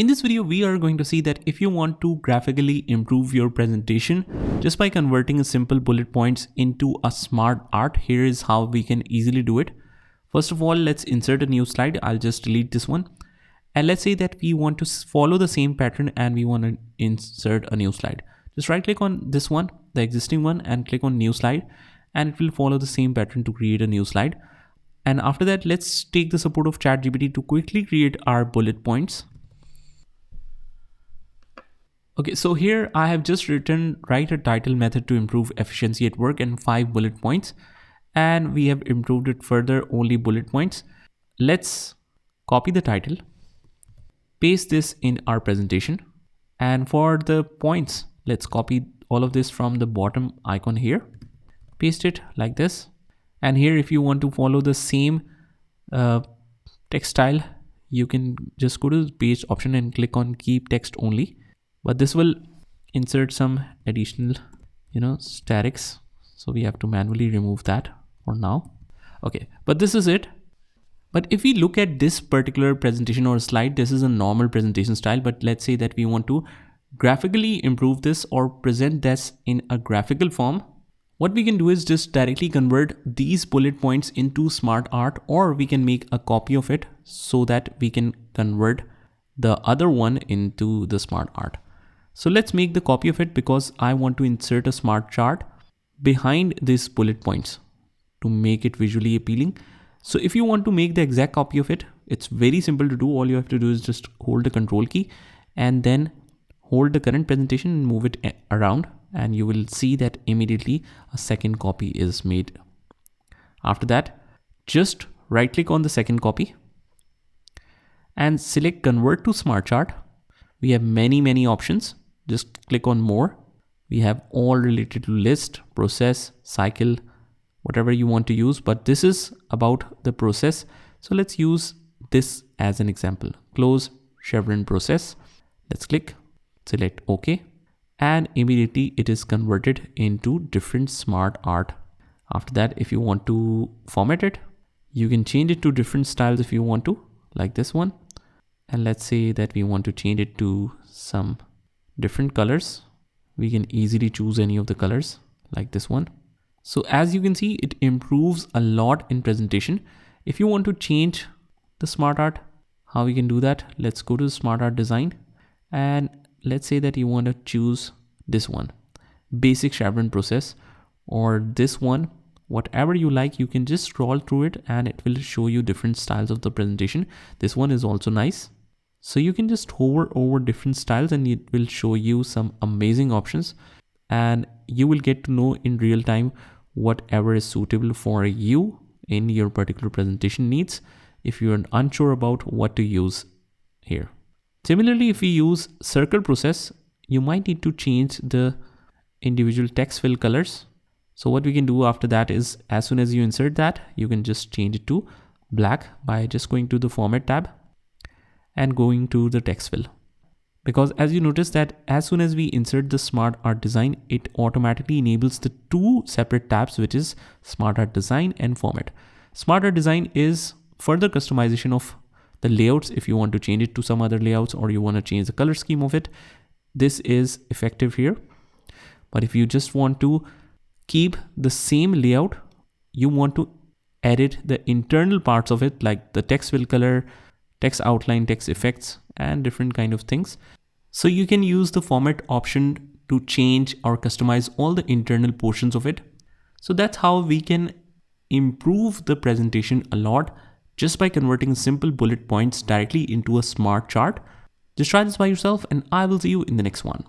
In this video, we are going to see that if you want to graphically improve your presentation just by converting a simple bullet points into a smart art, here is how we can easily do it. First of all, let's insert a new slide. I'll just delete this one. And let's say that we want to follow the same pattern and we want to insert a new slide. Just right click on this one, the existing one, and click on new slide, and it will follow the same pattern to create a new slide. And after that, let's take the support of ChatGPT to quickly create our bullet points. Okay, so here I have just written write a title method to improve efficiency at work and 5 bullet points, and we have improved it further, only bullet points. Let's copy the title, paste this in our presentation, and for the points, let's copy all of this from the bottom icon here, paste it like this. And here, if you want to follow the same text style, you can just go to the page option and click on keep text only. But this will insert some additional, statics. So we have to manually remove that for now. Okay, but this is it. But if we look at this particular presentation or slide, this is a normal presentation style. But let's say that we want to graphically improve this or present this in a graphical form. What we can do is just directly convert these bullet points into SmartArt, or we can make a copy of it so that we can convert the other one into the SmartArt. So let's make the copy of it because I want to insert a smart chart behind these bullet points to make it visually appealing. So if you want to make the exact copy of it, it's very simple to do. All you have to do is just hold the control key and then hold the current presentation and move it around, and you will see that immediately a second copy is made. After that, just right click on the second copy and select convert to smart chart. We have many options. Just click on more. We have all related to list, process, cycle, whatever you want to use, but this is about the process. So let's use this as an example. Close chevron process. Let's click, select OK, and immediately it is converted into different smart art. After that, if you want to format it, you can change it to different styles if you want to, like this one. And let's say that we want to change it to some different colors. We can easily choose any of the colors like this one. So as you can see, it improves a lot in presentation. If you want to change the smart art, how we can do that? Let's go to the smart art design, and let's say that you want to choose this one, basic chevron process, or this one, whatever you like. You can just scroll through it and it will show you different styles of the presentation. This one is also nice. So you can just hover over different styles and it will show you some amazing options, and you will get to know in real time whatever is suitable for you in your particular presentation needs if you're unsure about what to use here. Similarly, if we use circle process, you might need to change the individual text fill colors. So what we can do after that is, as soon as you insert that, you can just change it to black by just going to the format tab and going to the text fill. Because as you notice that as soon as we insert the smart art design, it automatically enables the two separate tabs, which is smart art design and format. Smart art design is further customization of the layouts. If you want to change it to some other layouts or you want to change the color scheme of it, this is effective here. But if you just want to keep the same layout, you want to edit the internal parts of it, like the text fill color, text outline, text effects, and different kind of things. So you can use the format option to change or customize all the internal portions of it. So that's how we can improve the presentation a lot just by converting simple bullet points directly into a smart chart. Just try this by yourself, and I will see you in the next one.